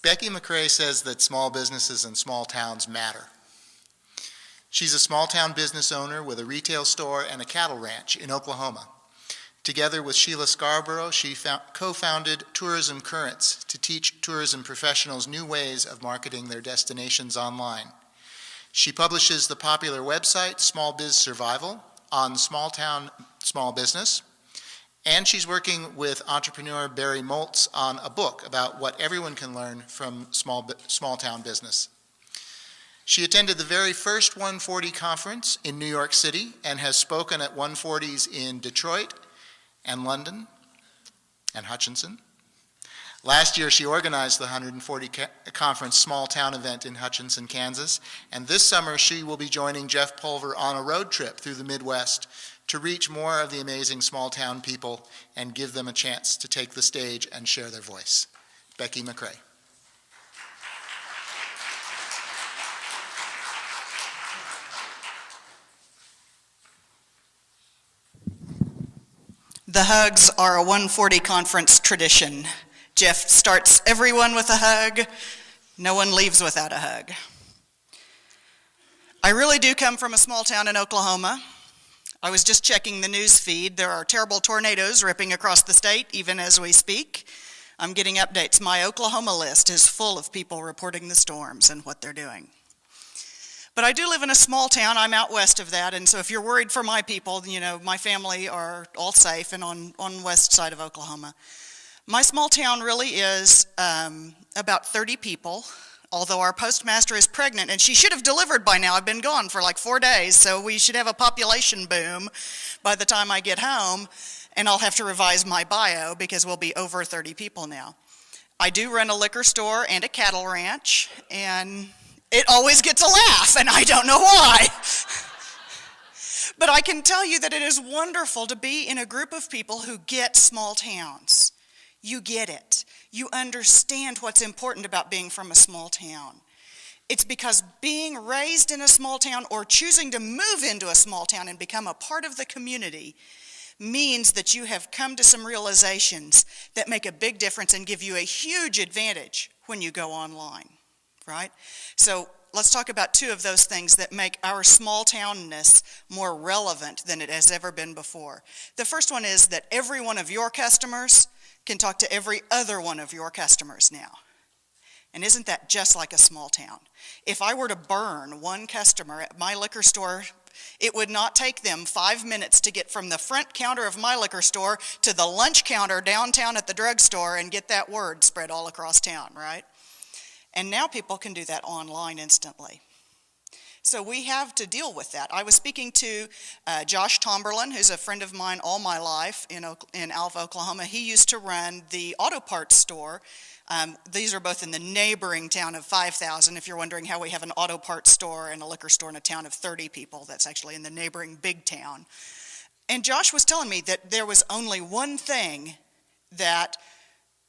Becky McCray says that small businesses and small towns matter. She's a small town business owner with a retail store and a cattle ranch in Oklahoma. Together with Sheila Scarborough, she co-founded Tourism Currents to teach tourism professionals new ways of marketing their destinations online. She publishes the popular website Small Biz Survival on small town small business, and she's working with entrepreneur Barry Moltz on a book about what everyone can learn from small town business. She attended the very first 140 conference in New York City and has spoken at 140s in Detroit and London and Hutchinson. Last year, she organized the 140 conference small town event in Hutchinson, Kansas, and this summer she will be joining Jeff Pulver on a road trip through the Midwest to reach more of the amazing small town people and give them a chance to take the stage and share their voice. Becky McCray. The hugs are a 140 conference tradition. Jeff starts everyone with a hug. No one leaves without a hug. I really do come from a small town in Oklahoma. I was just checking the news feed. There are terrible tornadoes ripping across the state, even as we speak. I'm getting updates. My Oklahoma list is full of people reporting the storms and what they're doing. But I do live in a small town. I'm out west of that, and so if you're worried for my people, you know, my family are all safe and on west side of Oklahoma. My small town really is about 30 people, although our postmaster is pregnant, and she should have delivered by now. I've been gone for like 4 days, so we should have a population boom by the time I get home, and I'll have to revise my bio because we'll be over 30 people now. I do run a liquor store and a cattle ranch, and it always gets a laugh, and I don't know why. But I can tell you that it is wonderful to be in a group of people who get small towns. You get it. You understand what's important about being from a small town. It's because being raised in a small town or choosing to move into a small town and become a part of the community means that you have come to some realizations that make a big difference and give you a huge advantage when you go online. Right? So let's talk about two of those things that make our small townness more relevant than it has ever been before. The first one is that every one of your customers can talk to every other one of your customers now. And isn't that just like a small town? If I were to burn one customer at my liquor store, it would not take them 5 minutes to get from the front counter of my liquor store to the lunch counter downtown at the drugstore and get that word spread all across town, right? And now people can do that online instantly. So we have to deal with that. I was speaking to Josh Tomberlin, who's a friend of mine all my life in Alva, Oklahoma. He used to run the auto parts store. These are both in the neighboring town of 5,000. If you're wondering how we have an auto parts store and a liquor store in a town of 30 people, that's actually in the neighboring big town. And Josh was telling me that there was only one thing that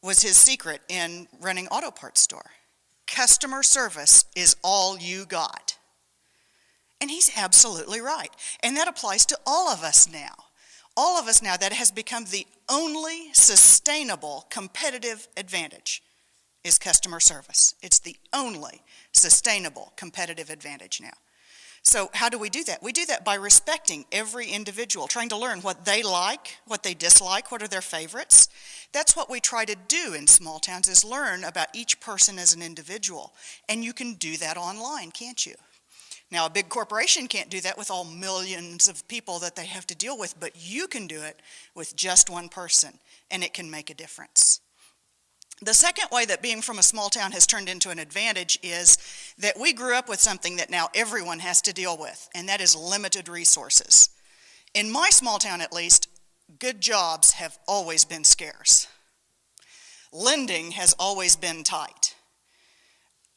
was his secret in running auto parts store. Customer service is all you got. And he's absolutely right. And that applies to all of us now. All of us now, that has become the only sustainable competitive advantage is customer service. It's the only sustainable competitive advantage now. So how do we do that? We do that by respecting every individual, trying to learn what they like, what they dislike, what are their favorites. That's what we try to do in small towns, is learn about each person as an individual. And you can do that online, can't you? Now, a big corporation can't do that with all millions of people that they have to deal with, but you can do it with just one person, and it can make a difference. The second way that being from a small town has turned into an advantage is that we grew up with something that now everyone has to deal with, and that is limited resources. In my small town, at least, good jobs have always been scarce. Lending has always been tight.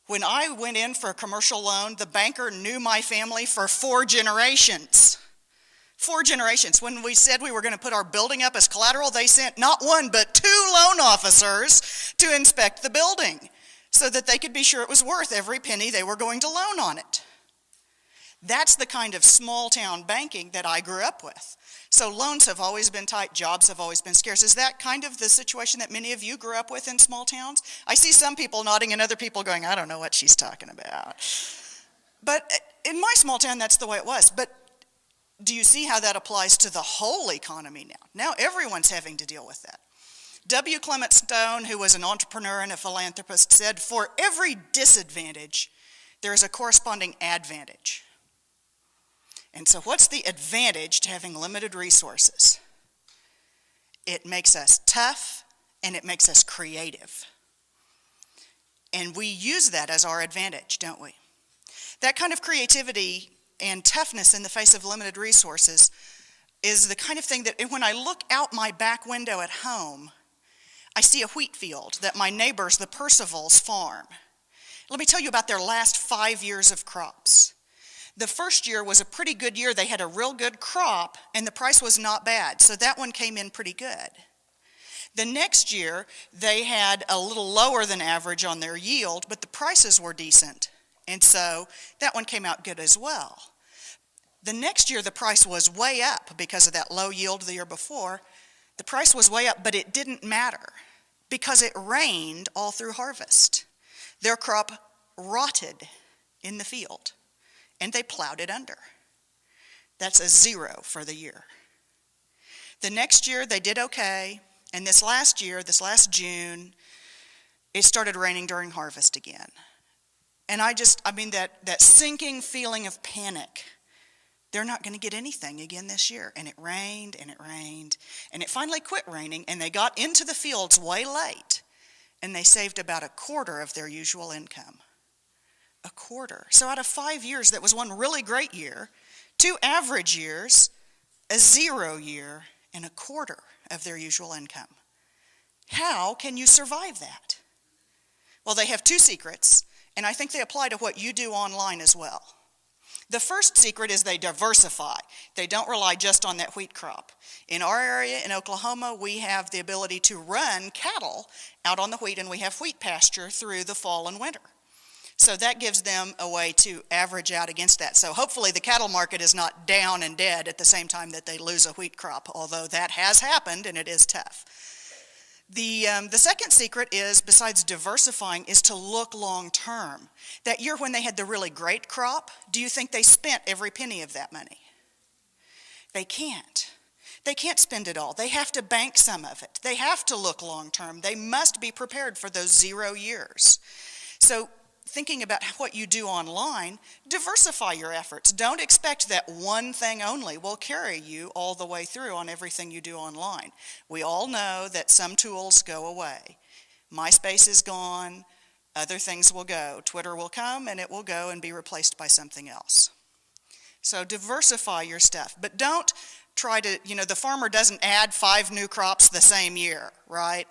When I went in for a commercial loan, the banker knew my family for 4 generations. 4 generations. When we said we were going to put our building up as collateral, they sent not one but 2 loan officers to inspect the building so that they could be sure it was worth every penny they were going to loan on it. That's the kind of small town banking that I grew up with. So loans have always been tight, jobs have always been scarce. Is that kind of the situation that many of you grew up with in small towns? I see some people nodding and other people going, I don't know what she's talking about. But in my small town, that's the way it was. But do you see how that applies to the whole economy now? Now everyone's having to deal with that. W. Clement Stone, who was an entrepreneur and a philanthropist, said, for every disadvantage, there is a corresponding advantage. And so what's the advantage to having limited resources? It makes us tough and it makes us creative. And we use that as our advantage, don't we? That kind of creativity and toughness in the face of limited resources is the kind of thing that when I look out my back window at home, I see a wheat field that my neighbors, the Percivals, farm. Let me tell you about their last 5 years of crops. The first year was a pretty good year. They had a real good crop, and the price was not bad, so that one came in pretty good. The next year, they had a little lower than average on their yield, but the prices were decent, and so that one came out good as well. The next year, the price was way up because of that low yield the year before. The price was way up, but it didn't matter because it rained all through harvest. Their crop rotted in the field, and they plowed it under. That's a 0 for the year. The next year, they did okay, and this last June, it started raining during harvest again. And that sinking feeling of panic. They're not going to get anything again this year. And it rained, and it rained, and it finally quit raining, and they got into the fields way late, and they saved about a quarter of their usual income. A quarter. So out of 5 years, that was one really great year, 2 average years, a 0 year, and a quarter of their usual income. How can you survive that? Well, they have 2 secrets, and I think they apply to what you do online as well. The first secret is they diversify. They don't rely just on that wheat crop. In our area in Oklahoma, we have the ability to run cattle out on the wheat, and we have wheat pasture through the fall and winter. So that gives them a way to average out against that. So hopefully the cattle market is not down and dead at the same time that they lose a wheat crop, although that has happened and it is tough. The second secret is, besides diversifying, is to look long term. That year when they had the really great crop, do you think they spent every penny of that money? They can't. They can't spend it all. They have to bank some of it. They have to look long term. They must be prepared for those 0 years. So thinking about what you do online, diversify your efforts. Don't expect that one thing only will carry you all the way through on everything you do online. We all know that some tools go away. MySpace is gone, other things will go. Twitter will come and it will go and be replaced by something else. So diversify your stuff, but don't try to, the farmer doesn't add 5 new crops the same year, right?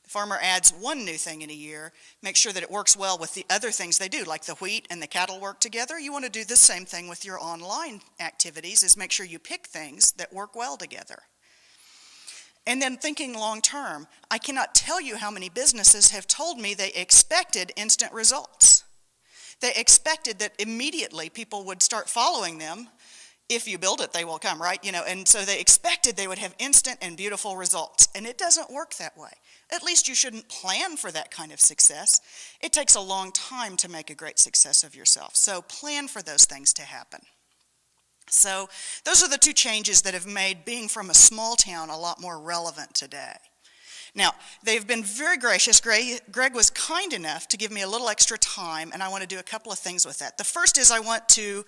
The farmer adds 1 new thing in a year, make sure that it works well with the other things they do, like the wheat and the cattle work together. You want to do the same thing with your online activities, is make sure you pick things that work well together. And then thinking long term, I cannot tell you how many businesses have told me they expected instant results. They expected that immediately people would start following them. If you build it, they will come, right? And so they expected they would have instant and beautiful results. And it doesn't work that way. At least you shouldn't plan for that kind of success. It takes a long time to make a great success of yourself. So plan for those things to happen. So those are the 2 changes that have made being from a small town a lot more relevant today. Now, they've been very gracious. Greg was kind enough to give me a little extra time, and I want to do a couple of things with that. The first is I want to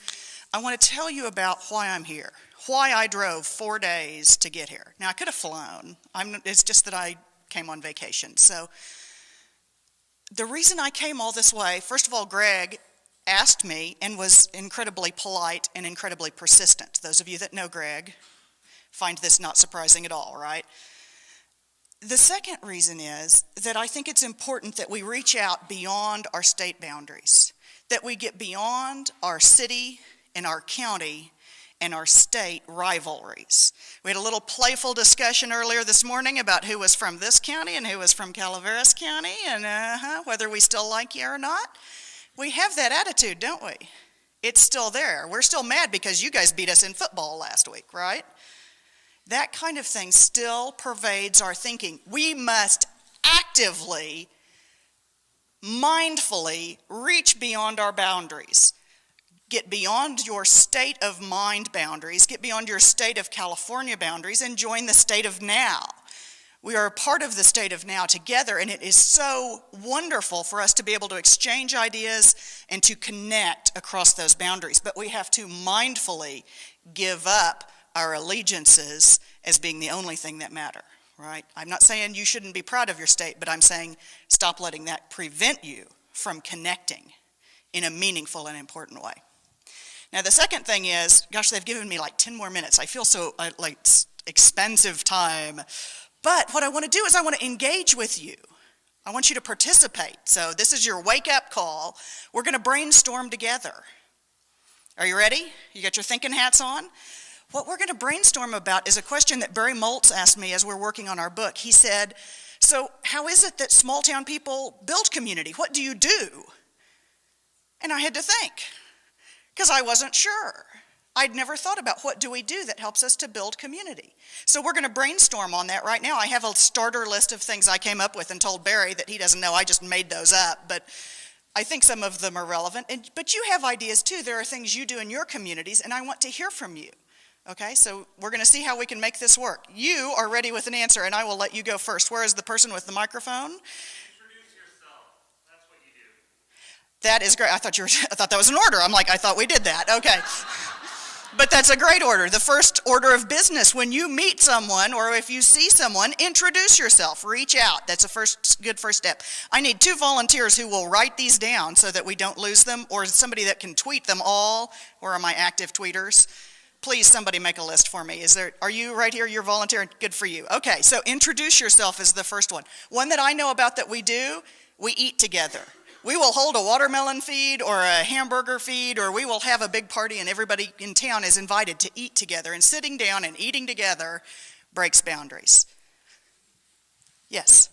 tell you about why I'm here, why I drove 4 days to get here. Now, I could have flown. It's just that I came on vacation. So the reason I came all this way, first of all, Greg asked me and was incredibly polite and incredibly persistent. Those of you that know Greg find this not surprising at all, right? The second reason is that I think it's important that we reach out beyond our state boundaries, that we get beyond our city and our county and our state rivalries. We had a little playful discussion earlier this morning about who was from this county and who was from Calaveras County, and whether we still like you or not. We have that attitude, don't we? It's still there. We're still mad because you guys beat us in football last week, right? That kind of thing still pervades our thinking. We must actively, mindfully reach beyond our boundaries. Get beyond your state of mind boundaries, get beyond your state of California boundaries, and join the state of now. We are a part of the state of now together, and it is so wonderful for us to be able to exchange ideas and to connect across those boundaries. But we have to mindfully give up our allegiances as being the only thing that matter, right? I'm not saying you shouldn't be proud of your state, but I'm saying stop letting that prevent you from connecting in a meaningful and important way. Now, the second thing is, gosh, they've given me like 10 more minutes. I feel so like expensive time. But what I want to do is I want to engage with you. I want you to participate. So this is your wake-up call. We're going to brainstorm together. Are you ready? You got your thinking hats on? What we're going to brainstorm about is a question that Barry Moltz asked me as we're working on our book. He said, so how is it that small town people build community? What do you do? And I had to think, because I wasn't sure. I'd never thought about what do we do that helps us to build community. So we're going to brainstorm on that right now. I have a starter list of things I came up with and told Barry that he doesn't know. I just made those up, but I think some of them are relevant. But you have ideas too. There are things you do in your communities, and I want to hear from you. Okay, so we're going to see how we can make this work. You are ready with an answer, and I will let you go first. Where is the person with the microphone? Introduce yourself. That's what you do. That is great. I thought that was an order. I'm like, I thought we did that. Okay. But that's a great order. The first order of business, when you meet someone or if you see someone, introduce yourself. Reach out. That's a good first step. I need 2 volunteers who will write these down so that we don't lose them, or somebody that can tweet them all. Where are my active tweeters? Please, somebody make a list for me. Are you right here? You're volunteering? Good for you. Okay, so introduce yourself is the first one. One that I know about that we do, we eat together. We will hold a watermelon feed or a hamburger feed, or we will have a big party and everybody in town is invited to eat together. And sitting down and eating together breaks boundaries. Yes?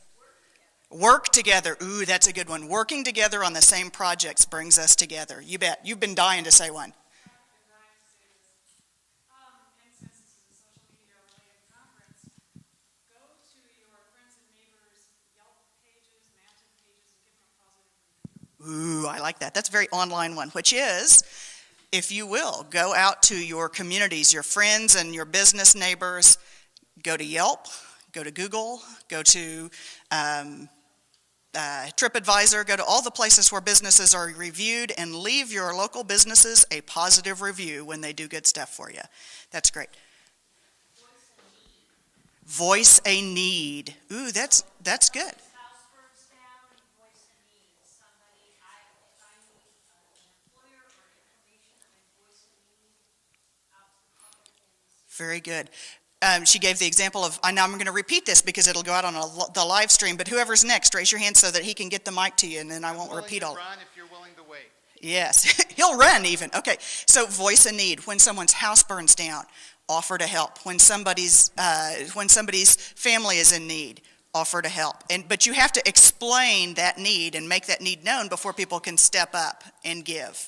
Work together. Ooh, that's a good one. Working together on the same projects brings us together. You bet. You've been dying to say one. Ooh, I like that. That's a very online one, which is, if you will, go out to your communities, your friends and your business neighbors, go to Yelp, go to Google, go to TripAdvisor, go to all the places where businesses are reviewed, and leave your local businesses a positive review when they do good stuff for you. That's great. Voice a need. Ooh, that's good. Very good. She gave the example of, now I'm going to repeat this because it'll go out on the live stream, but whoever's next, raise your hand so that he can get the mic to you, and then I won't repeat all. Run if you're willing to wait. Yes, he'll run even. Okay, so voice a need. When someone's house burns down, offer to help. When somebody's family is in need, offer to help. But you have to explain that need and make that need known before people can step up and give.